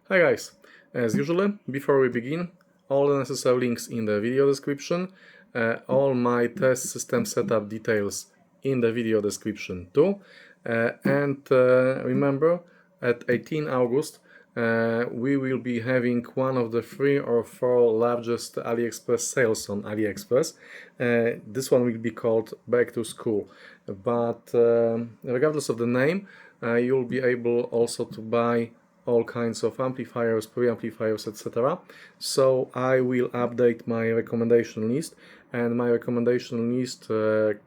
Hi guys, as usual, before we begin, all the necessary links in the video description, all my test system setup details in the video description too, and remember, at 18 August we will be having one of the 3 or 4 largest AliExpress sales on AliExpress. This one will be called Back to School, but regardless of the name, you'll be able also to buy all kinds of amplifiers, preamplifiers, etc. So I will update my recommendation list, and my recommendation list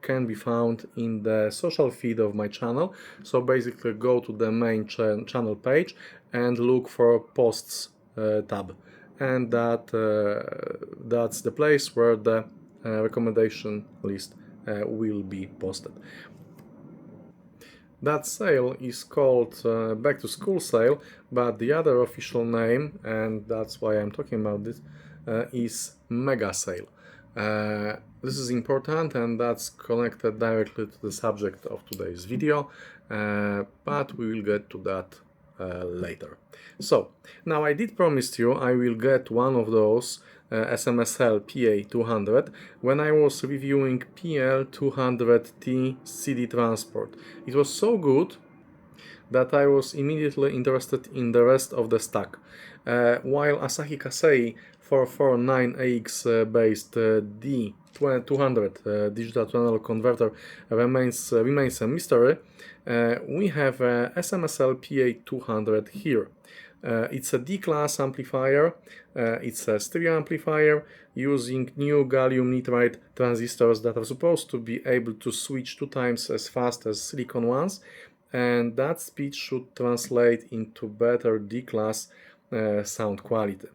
can be found in the social feed of my channel. So basically go to the main channel page and look for posts tab, and that's the place where the recommendation list will be posted. That sale is called Back to School sale, but the other official name, and that's why I'm talking about this, is Mega Sale. This is important, and that's connected directly to the subject of today's video, but we will get to that later. So now I did promise you I will get one of those SMSL PA200 when I was reviewing PL200T CD transport. It was so good that I was immediately interested in the rest of the stack. While Asahi Kasei 449AX based D200 digital to analog converter remains a mystery, we have a SMSL PA200 here. It's a D-class amplifier, it's a stereo amplifier using new gallium nitride transistors that are supposed to be able to switch 2 times as fast as silicon ones, and that speed should translate into better D-class sound quality.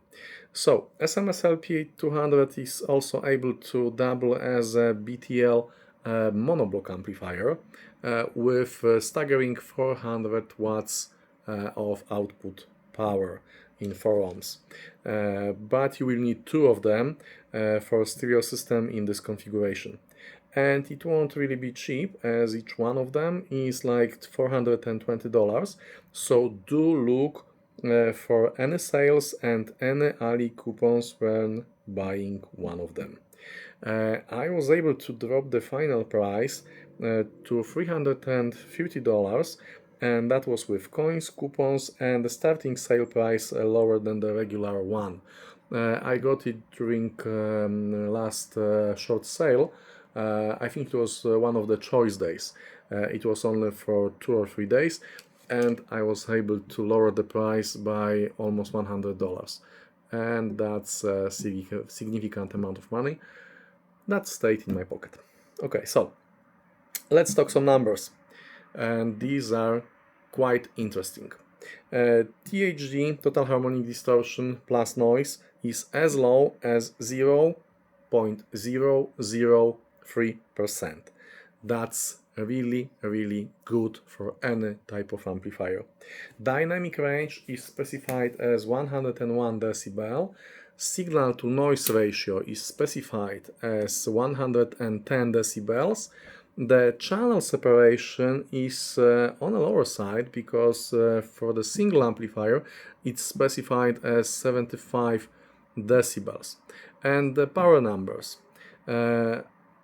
So SMSL PA200 is also able to double as a BTL monoblock amplifier with staggering 400 watts of output power in 4 ohms. But you will need 2 of them for a stereo system in this configuration. And it won't really be cheap, as each one of them is like $420. So do look for any sales and any Ali coupons when buying one of them. I was able to drop the final price to $350, and that was with coins, coupons, and the starting sale price lower than the regular one. I got it during last short sale. I think it was one of the choice days. It was only for 2 or 3 days, and I was able to lower the price by almost $100, and that's a significant amount of money that stayed in my pocket. Okay, so let's talk some numbers, and these are quite interesting. THD, total harmonic distortion plus noise, is as low as 0.003%. That's really good for any type of amplifier. Dynamic range is specified as 101 decibel. Signal to noise ratio is specified as 110 decibels. The channel separation is on the lower side because for the single amplifier it's specified as 75 decibels. And the power numbers.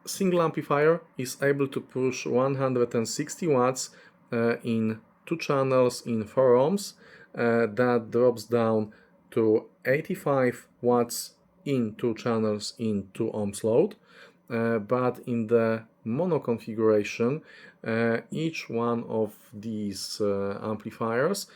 Single amplifier is able to push 160 watts in 2 channels in 4 ohms. That drops down to 85 watts in 2 channels in 2 ohms load. But in the mono configuration, each one of these amplifiers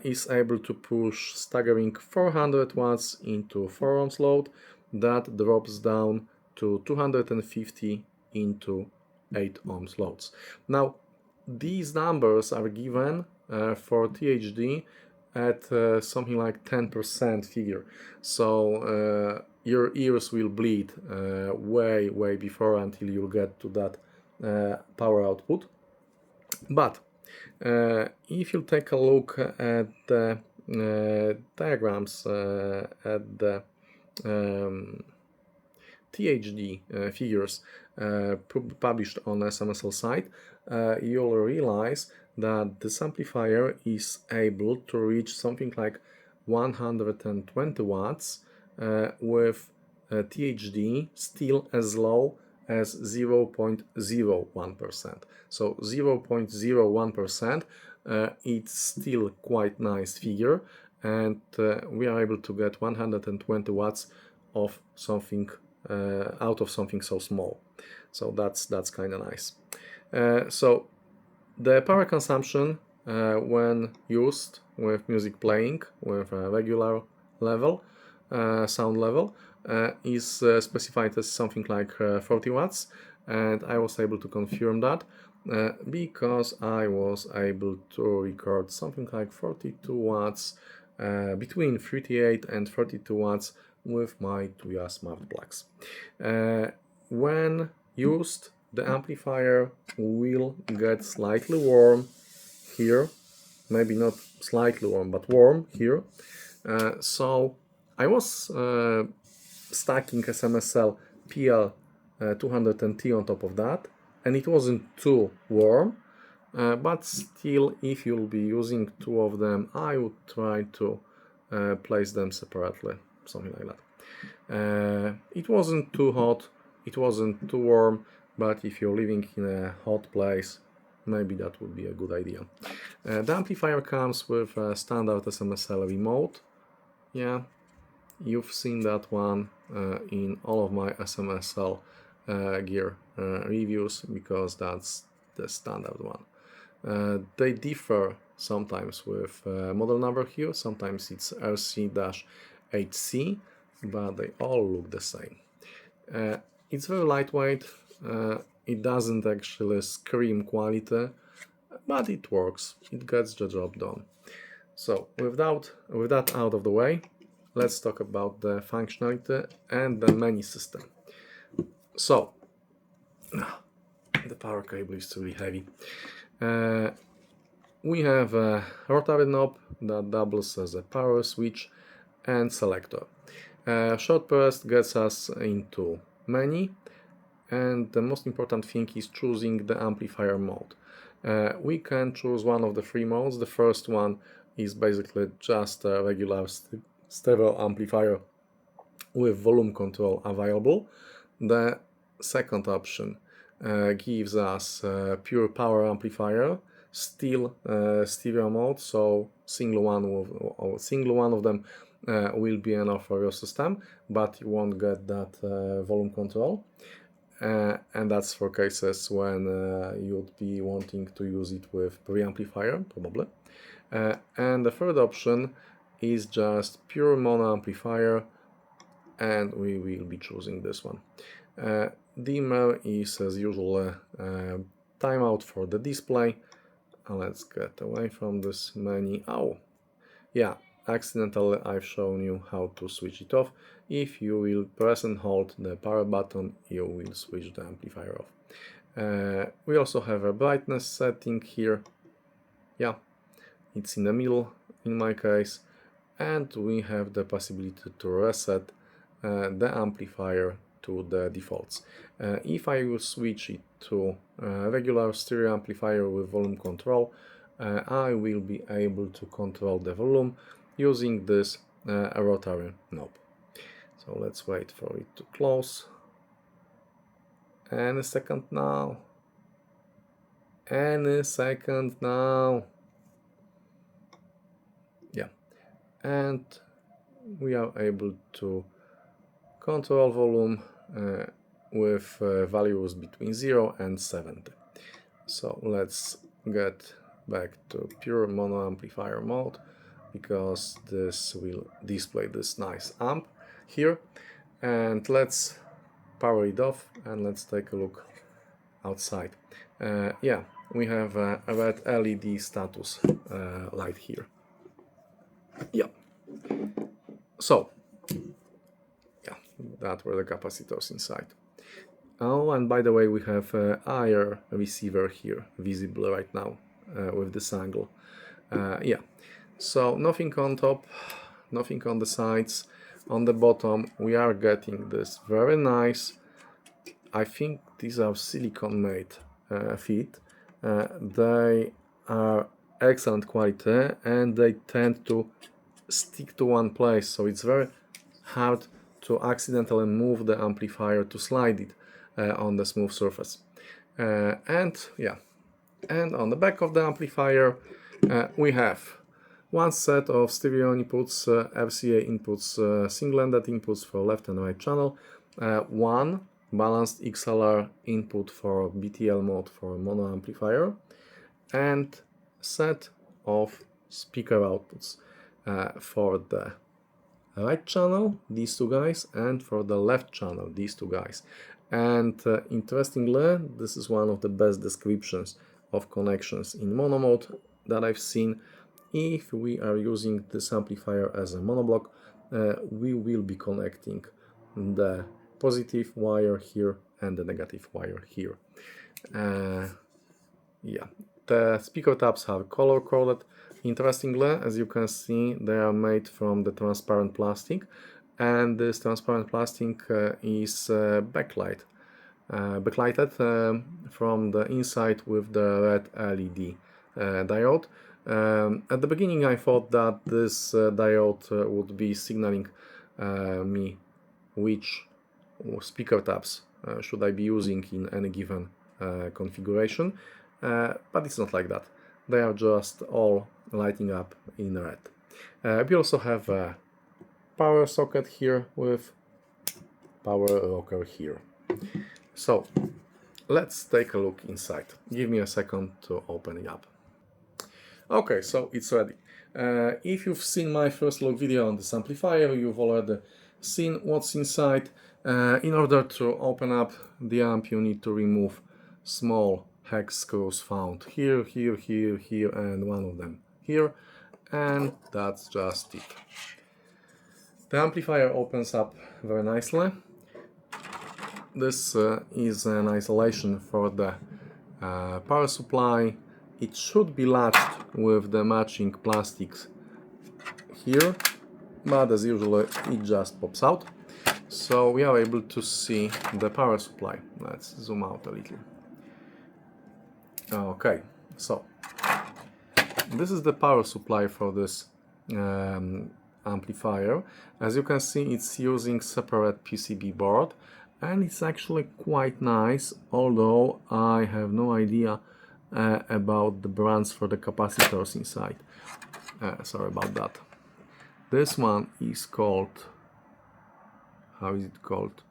is able to push staggering 400 watts into 4 ohms load. That drops down to 250 into 8 ohms loads. Now, these numbers are given for THD at something like 10% figure. So your ears will bleed way before until you get to that power output. But if you take a look at the diagrams at the THD figures published on SMSL site, you'll realize that this amplifier is able to reach something like 120 watts with THD still as low as 0.01%. So 0.01%, it's still quite nice figure, and we are able to get 120 watts of something out of something so small. So that's kind of nice. So the power consumption when used with music playing with a regular level, sound level, is specified as something like 40 watts, and I was able to confirm that because I was able to record something like 42 watts, between 38 and 42 watts with my Tuya smart plugs. When used, the amplifier will get slightly warm here, maybe not slightly warm, but warm here. So I was stacking SMSL PL200T on top of that, and it wasn't too warm, but still, if you'll be using two of them, I would try to place them separately, something like that. It wasn't too hot, it wasn't too warm, but if you're living in a hot place, maybe that would be a good idea. The amplifier comes with a standard SMSL remote. Yeah, you've seen that one in all of my SMSL gear reviews, because that's the standard one. They differ sometimes with model number here, sometimes it's RC-8C, but they all look the same. It's very lightweight, it doesn't actually scream quality, but it works, it gets the job done. So with that out of the way, let's talk about the functionality and the menu system. So the power cable is really heavy. We have a rotary knob that doubles as a power switch and selector. Short press gets us into menu, and the most important thing is choosing the amplifier mode. We can choose one of the three modes. The first one is basically just a regular stereo amplifier with volume control available. The second option gives us pure power amplifier, still stereo mode, so single one of them will be enough for your system, but you won't get that volume control. And that's for cases when you'd be wanting to use it with preamplifier, probably. And the third option is just pure mono amplifier, and we will be choosing this one. Dimmer is, as usual, timeout for the display. Let's get away from this menu. Oh, yeah, accidentally I've shown you how to switch it off. If you will press and hold the power button, you will switch the amplifier off. We also have a brightness setting here. Yeah, it's in the middle in my case, and we have the possibility to reset the amplifier to the defaults. If I will switch it to a regular stereo amplifier with volume control, I will be able to control the volume using this rotary knob. So let's wait for it to close. Any second now. Any second now. Yeah. And we are able to control volume with values between 0 and 70. So let's get back to pure mono amplifier mode, because this will display this nice amp here. And let's power it off and let's take a look outside. Yeah, we have a red LED status light here. Yeah. So yeah, that were the capacitors inside. Oh, and by the way, we have IR receiver here visible right now with this angle. Yeah, so nothing on top, nothing on the sides. On the bottom we are getting this very nice, I think these are silicone made feet. They are excellent quality, and they tend to stick to one place, so it's very hard to accidentally move the amplifier to slide it on the smooth surface. And on the back of the amplifier we have one set of stereo inputs, RCA inputs, single-ended inputs for left and right channel, one balanced XLR input for BTL mode for mono amplifier, and set of speaker outputs for the right channel, these two guys, and for the left channel, these two guys. And interestingly, this is one of the best descriptions of connections in mono mode that I've seen. If we are using this amplifier as a monoblock, we will be connecting the positive wire here and the negative wire here. The speaker tabs are color coded. Interestingly, as you can see, they are made from the transparent plastic, and this transparent plastic is backlighted from the inside with the red LED diode. At the beginning I thought that this diode would be signaling me which speaker tabs should I be using in any given configuration, but it's not like that. They are just all lighting up in red. We also have a power socket here with power rocker here. So let's take a look inside. Give me a second to open it up. Okay, so it's ready. If you've seen my first look video on this amplifier, you've already seen what's inside. In order to open up the amp, you need to remove small hex screws found here, here, here, here, and one of them here, and that's just it. The amplifier opens up very nicely. This is an isolation for the power supply. It should be latched with the matching plastics here, but as usual it just pops out. So we are able to see the power supply. Let's zoom out a little. Okay, so this is the power supply for this amplifier. As you can see, it's using separate PCB board, and it's actually quite nice, although I have no idea about the brands for the capacitors inside. Sorry about that. This one is called, how is it called?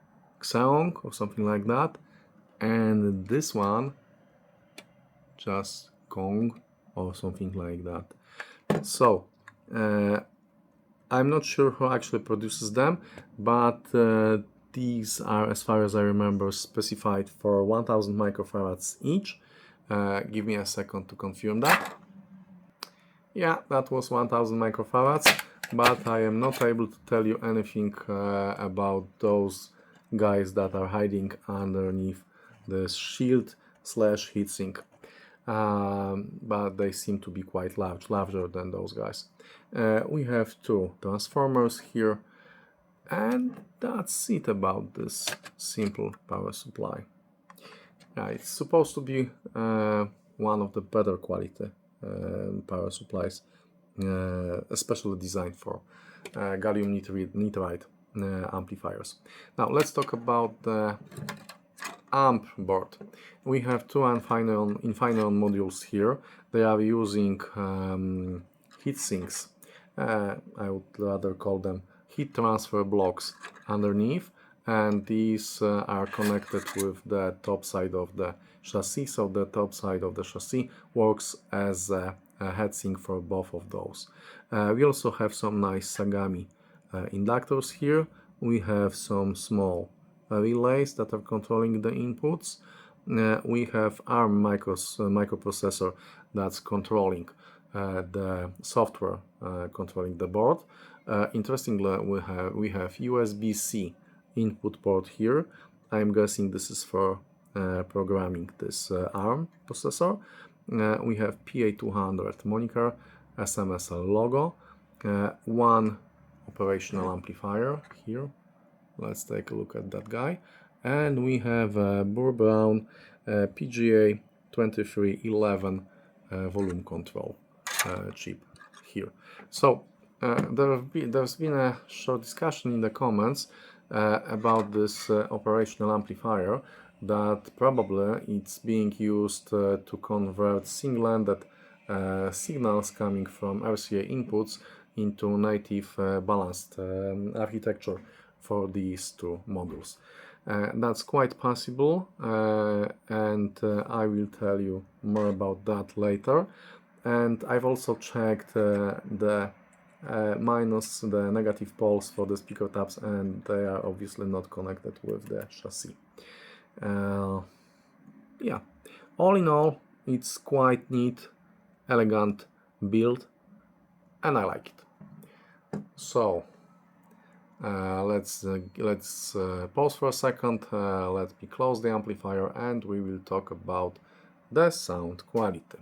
Xeon or something like that, and this one just Kong or something like that. So I'm not sure who actually produces them, but these are, as far as I remember, specified for 1000 microfarads each. Give me a second to confirm that. Yeah, that was 1000 microfarads, but I am not able to tell you anything about those guys that are hiding underneath the shield slash heatsink. But they seem to be quite larger than those guys. We have two transformers here, and that's it about this simple power supply. It's supposed to be one of the better quality power supplies, especially designed for gallium nitride amplifiers. Now let's talk about the amp board. We have two Infineon modules here. They are using heat sinks. I would rather call them heat transfer blocks underneath, and these are connected with the top side of the chassis. So the top side of the chassis works as a heatsink for both of those. We also have some nice Sagami inductors here. We have some small relays that are controlling the inputs. We have ARM microprocessor that's controlling the software, controlling the board. Interestingly, we have USB-C input port here. I'm guessing this is for programming this ARM processor. We have PA200 moniker, SMSL logo, one operational amplifier here. Let's take a look at that guy. And we have a Burr Brown PGA 2311 volume control chip here. So there's been a short discussion in the comments about this operational amplifier, that probably it's being used to convert single-ended signals coming from RCA inputs into native balanced architecture for these two modules. That's quite possible, and I will tell you more about that later. And I've also checked the minus the negative poles for the speaker tabs, and they are obviously not connected with the chassis. Yeah, all in all, it's quite neat, elegant build, and I like it. So let's pause for a second, let me close the amplifier, and we will talk about the sound quality.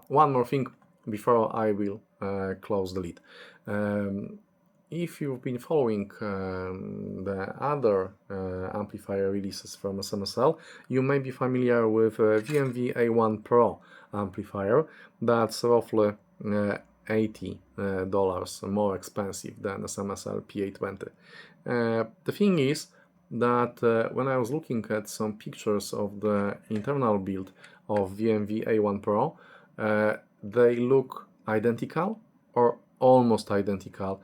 One more thing before I will close the lid. If you've been following the other amplifier releases from SMSL, you may be familiar with VMV A1 Pro amplifier. That's roughly $80 more expensive than SMSL PA200. The thing is that when I was looking at some pictures of the internal build of VMV A1 Pro, they look identical or almost identical,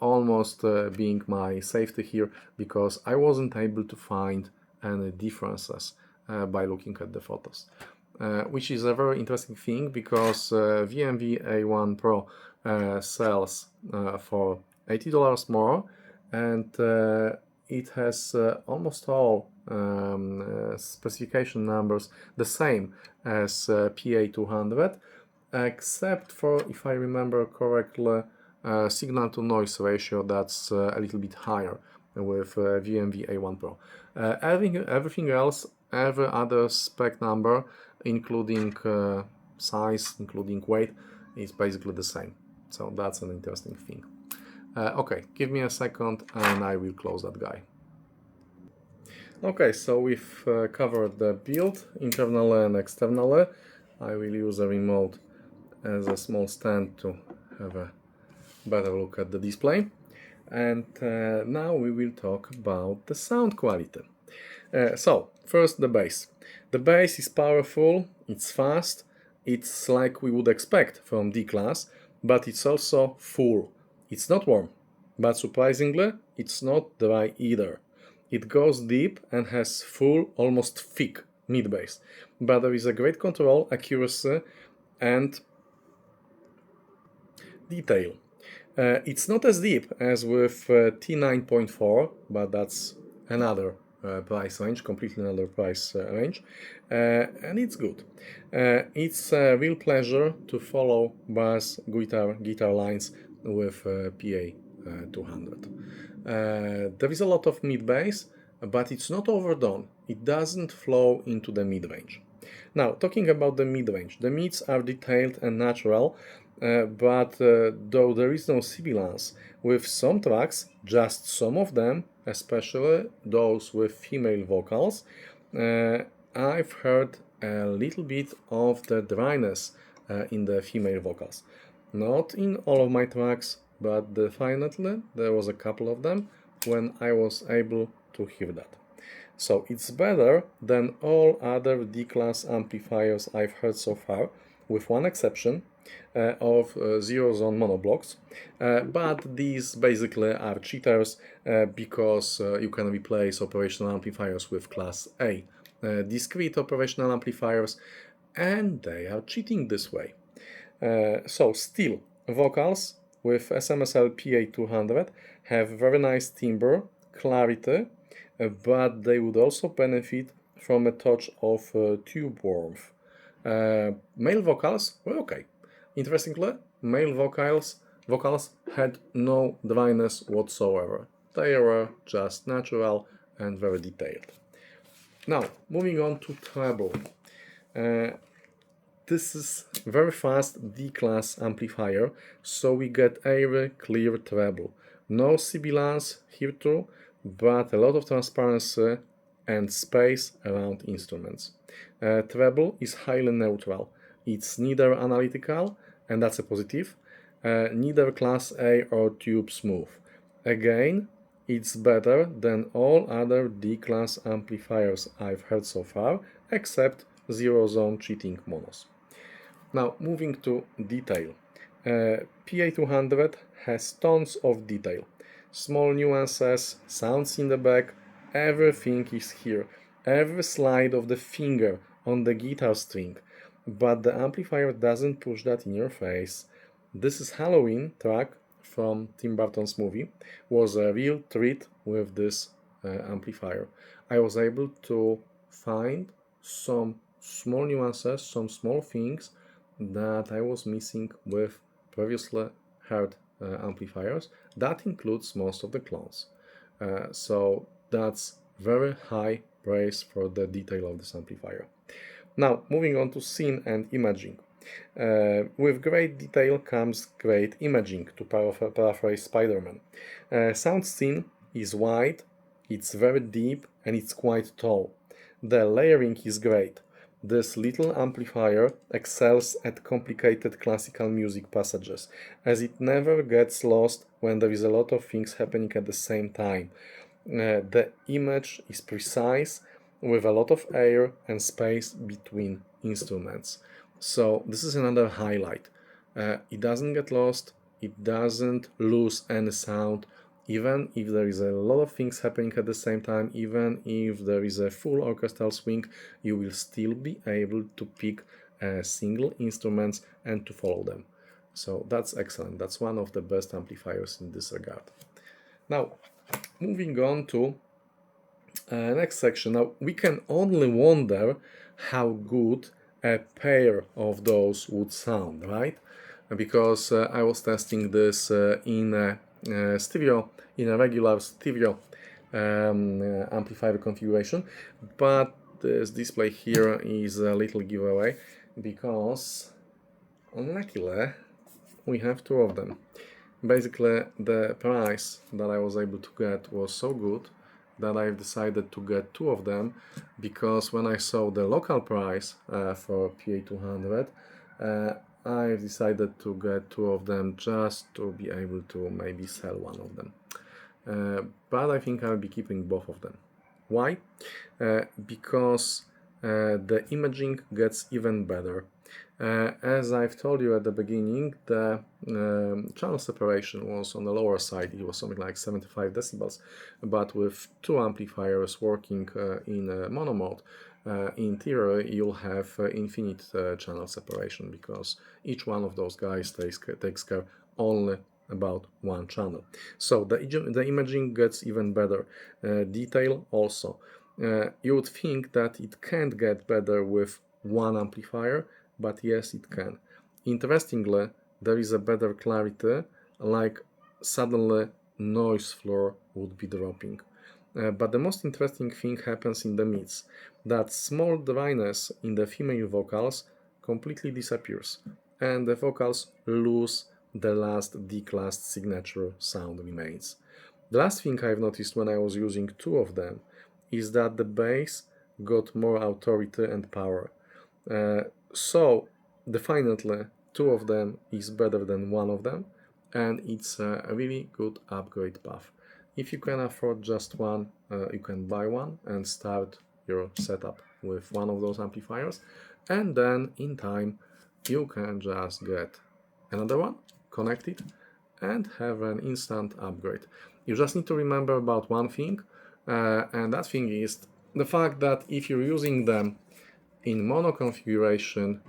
almost being my safety here, because I wasn't able to find any differences by looking at the photos. Which is a very interesting thing, because VMV A1 Pro sells for $80 more, and it has almost all specification numbers the same as PA200, except for, if I remember correctly, signal to noise ratio that's a little bit higher with VMV A1 Pro. Everything else, every other spec number, including size, including weight, is basically the same. So that's an interesting thing. Okay, give me a second and I will close that guy. Okay, so we've covered the build internally and externally. I will use a remote as a small stand to have a better look at the display. And now we will talk about the sound quality. So, first the bass. The bass is powerful, it's fast, it's like we would expect from D-Class, but it's also full. It's not warm, but surprisingly, it's not dry either. It goes deep and has full, almost thick mid-bass, but there is a great control, accuracy, and detail. It's not as deep as with T9.4, but that's another price range, completely another price range, and it's good. It's a real pleasure to follow bass guitar lines with PA200. There is a lot of mid-bass, but it's not overdone. It doesn't flow into the mid-range. Now, talking about the mid-range, the mids are detailed and natural, but though there is no sibilance, with some tracks, just some of them, especially those with female vocals, I've heard a little bit of the dryness in the female vocals. Not in all of my tracks, but definitely there was a couple of them when I was able to hear that. So it's better than all other D-Class amplifiers I've heard so far, with one exception of zero-zone monoblocks, but these basically are cheaters because you can replace operational amplifiers with Class A discrete operational amplifiers, and they are cheating this way. So still, vocals with SMSL PA200 have very nice timbre, clarity, but they would also benefit from a touch of tube warmth. Male vocals were okay. Interestingly, male vocals had no dryness whatsoever. They were just natural and very detailed. Now, moving on to treble. This is very fast D-Class amplifier, so we get airy, clear treble. No sibilance here too, but a lot of transparency and space around instruments. Treble is highly neutral. It's neither analytical, and that's a positive, neither class A or tube smooth. Again, it's better than all other D-class amplifiers I've heard so far, except zero-zone cheating monos. Now, moving to detail. PA200 has tons of detail. Small nuances, sounds in the back, everything is here. Every slide of the finger on the guitar string. But the amplifier doesn't push that in your face. This is Halloween track from Tim Burton's movie. Was a real treat with this amplifier. I was able to find some small nuances, some small things that I was missing with previously heard amplifiers. That includes most of the clones. So that's very high praise for the detail of this amplifier. Now, moving on to scene and imaging. With great detail comes great imaging, to paraphrase Spider-Man. Sound scene is wide, it's very deep, and it's quite tall. The layering is great. This little amplifier excels at complicated classical music passages, as it never gets lost when there is a lot of things happening at the same time. The image is precise, with a lot of air and space between instruments. So this is another highlight. It doesn't get lost, it doesn't lose any sound, even if there is a lot of things happening at the same time, even if there is a full orchestral swing, you will still be able to pick single instruments and to follow them. So that's excellent. That's one of the best amplifiers in this regard. Now, moving on to next section. Now, we can only wonder how good a pair of those would sound, right? Because I was testing this in a stereo, in a regular stereo amplifier configuration, but this display here is a little giveaway because unluckily we have two of them. Basically, the price that I was able to get was so good that I've decided to get two of them, because when I saw the local price for PA200, I've decided to get two of them just to be able to maybe sell one of them. But I think I'll be keeping both of them. Why? Because the imaging gets even better. As I've told you at the beginning, the channel separation was on the lower side. It was something like 75 decibels, but with two amplifiers working in mono mode, in theory you'll have infinite channel separation, because each one of those guys takes care only about one channel. So the imaging gets even better. Detail also. You would think that it can't get better with one amplifier, but yes, it can. Interestingly, there is a better clarity, like suddenly noise floor would be dropping. But the most interesting thing happens in the mids. That small dryness in the female vocals completely disappears, and the vocals lose the last D-class signature sound remains. The last thing I've noticed when I was using two of them is that the bass got more authority and power. So definitely two of them is better than one of them, and it's a really good upgrade path. If you can afford just one, you can buy one and start your setup with one of those amplifiers, and then in time you can just get another one, connect it, and have an instant upgrade. You just need to remember about one thing, and that thing is the fact that if you're using them in mono configuration,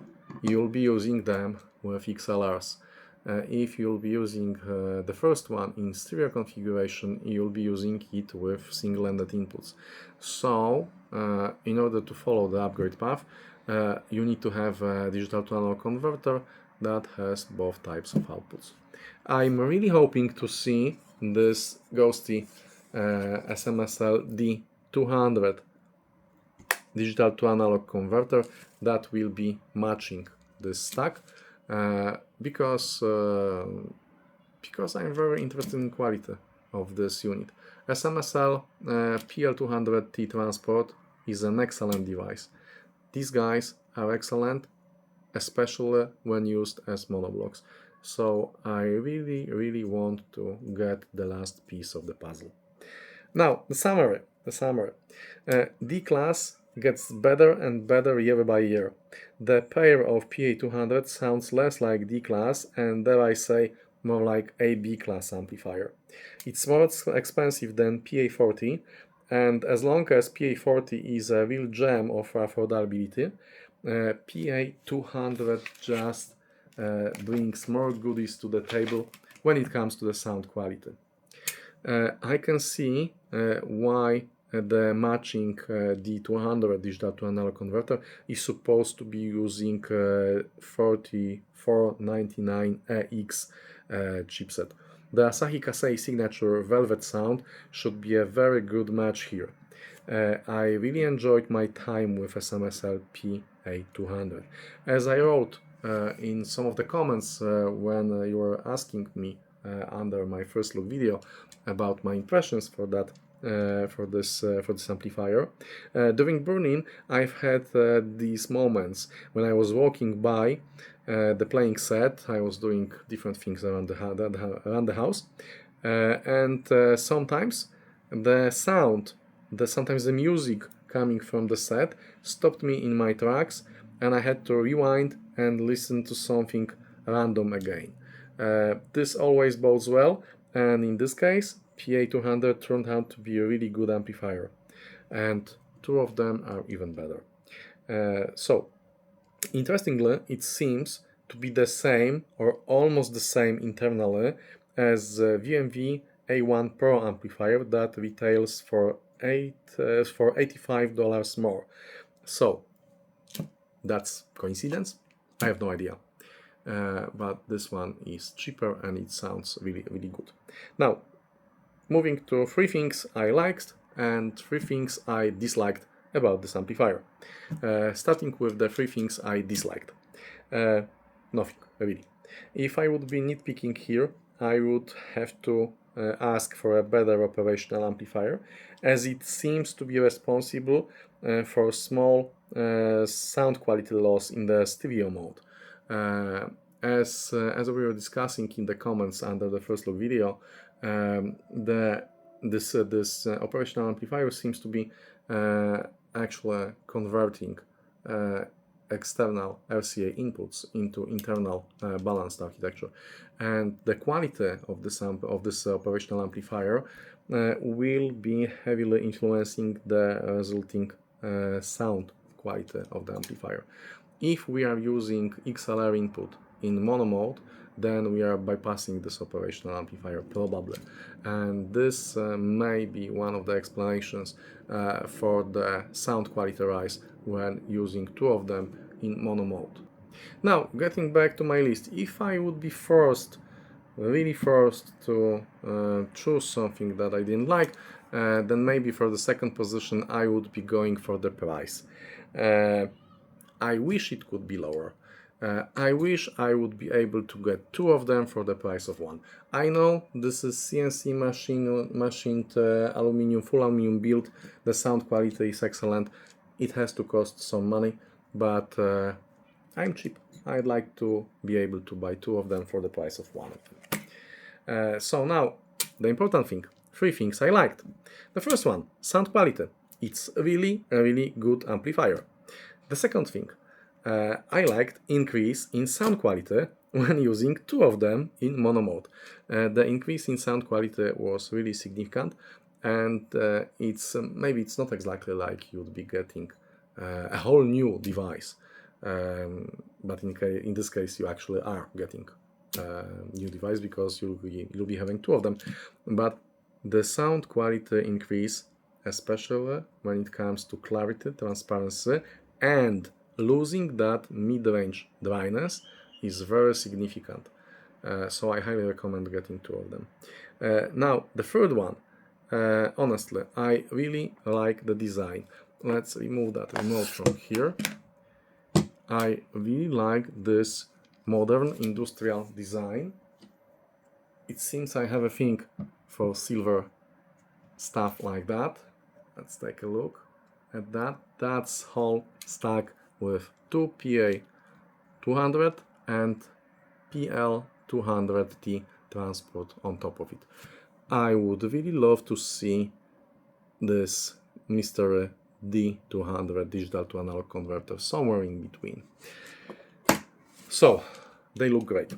you'll be using them with XLRs. If you'll be using the first one in stereo configuration, you'll be using it with single-ended inputs. So, in order to follow the upgrade path, you need to have a digital to analog converter that has both types of outputs. I'm really hoping to see this ghosty SMSL D200 digital to analog converter that will be matching this stack, because I'm very interested in quality of this unit. SMSL PL200T transport is an excellent device. These guys are excellent, especially when used as monoblocks. so I really want to get the last piece of the puzzle. Now, the summary. D-Class gets better and better year by year. The pair of PA200 sounds less like D-Class and, dare I say, more like a B-Class amplifier. It's more expensive than PA40, and as long as PA40 is a real gem of affordability, PA200 just brings more goodies to the table when it comes to the sound quality. I can see why the matching D200 digital to analog converter is supposed to be using 4499AX chipset. The Asahi Kasei signature Velvet sound should be a very good match here. I really enjoyed my time with SMSL PA200. As I wrote in some of the comments when you were asking me under my first look video about my impressions for that for this amplifier. During burn-in, I've had these moments when I was walking by the playing set. I was doing different things around the house, and sometimes the sound, sometimes the music coming from the set stopped me in my tracks, and I had to rewind and listen to something random again. This always bodes well, and in this case, PA200 turned out to be a really good amplifier, and two of them are even better. So, interestingly, it seems to be the same or almost the same internally as VMV A1 Pro amplifier that retails for $85 more. So, that's coincidence? I have no idea. But this one is cheaper and it sounds really good. Now, moving to three things I liked and three things I disliked about this amplifier. Starting with the three things I disliked. Nothing, really. If I would be nitpicking here, I would have to ask for a better operational amplifier, as it seems to be responsible for small sound quality loss in the stereo mode. As we were discussing in the comments under the first look video, this operational amplifier seems to be actually converting external RCA inputs into internal balanced architecture, and the quality of this operational amplifier will be heavily influencing the resulting sound quality of the amplifier. If we are using XLR input in mono mode, then we are bypassing this operational amplifier probably, and this may be one of the explanations for the sound quality rise when using two of them in mono mode. Now, getting back to my list, if I would be really forced to choose something that I didn't like, then maybe for the second position I would be going for the price. I wish it could be lower. I wish I would be able to get two of them for the price of one. I know this is CNC machined aluminum, full aluminum build. The sound quality is excellent. It has to cost some money, but I'm cheap. I'd like to be able to buy two of them for the price of one of them. So now, the important thing, three things I liked. The first one, sound quality. It's a really good amplifier. The second thing, I liked increase in sound quality when using two of them in mono mode. The increase in sound quality was really significant, and maybe it's not exactly like you'd be getting a whole new device, but in this case you actually are getting a new device because you'll be having two of them. But the sound quality increase, especially when it comes to clarity, transparency, and losing that mid-range dryness, is very significant. So I highly recommend getting two of them. Now, the third one, honestly, I really like the design. Let's remove that remote from here. I really like this modern industrial design. It seems I have a thing for silver stuff like that. Let's take a look at that. That's whole stack with two PA200 and PL200 PL200T transport on top of it. I would really love to see this Mr. D200 digital to analog converter somewhere in between. So they look great.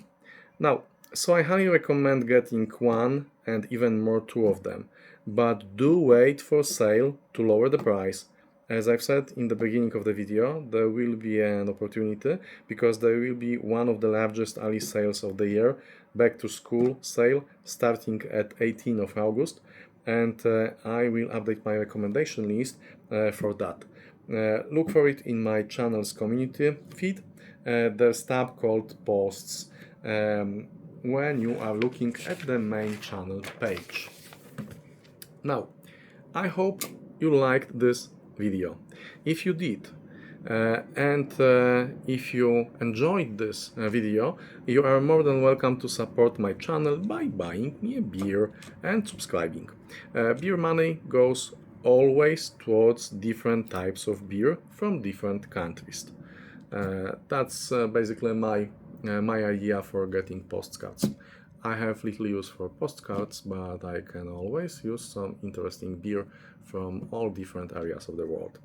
Now, so I highly recommend getting one and even more two of them, but do wait for sale to lower the price. As I've said in the beginning of the video, there will be an opportunity because there will be one of the largest early sales of the year, back to school sale, starting at 18th of August, and I will update my recommendation list for that. Look for it in my channel's community feed. There's a tab called posts when you are looking at the main channel page. Now, I hope you liked this video. If you did, and if you enjoyed this video, you are more than welcome to support my channel by buying me a beer and subscribing. Beer money goes always towards different types of beer from different countries. That's basically my idea for getting postcards. I have little use for postcards, but I can always use some interesting beer from all different areas of the world.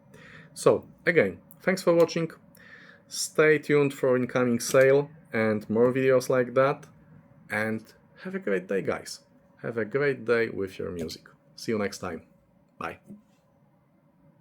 So, again, thanks for watching. Stay tuned for incoming sale and more videos like that. And have a great day, guys. Have a great day with your music. See you next time. Bye.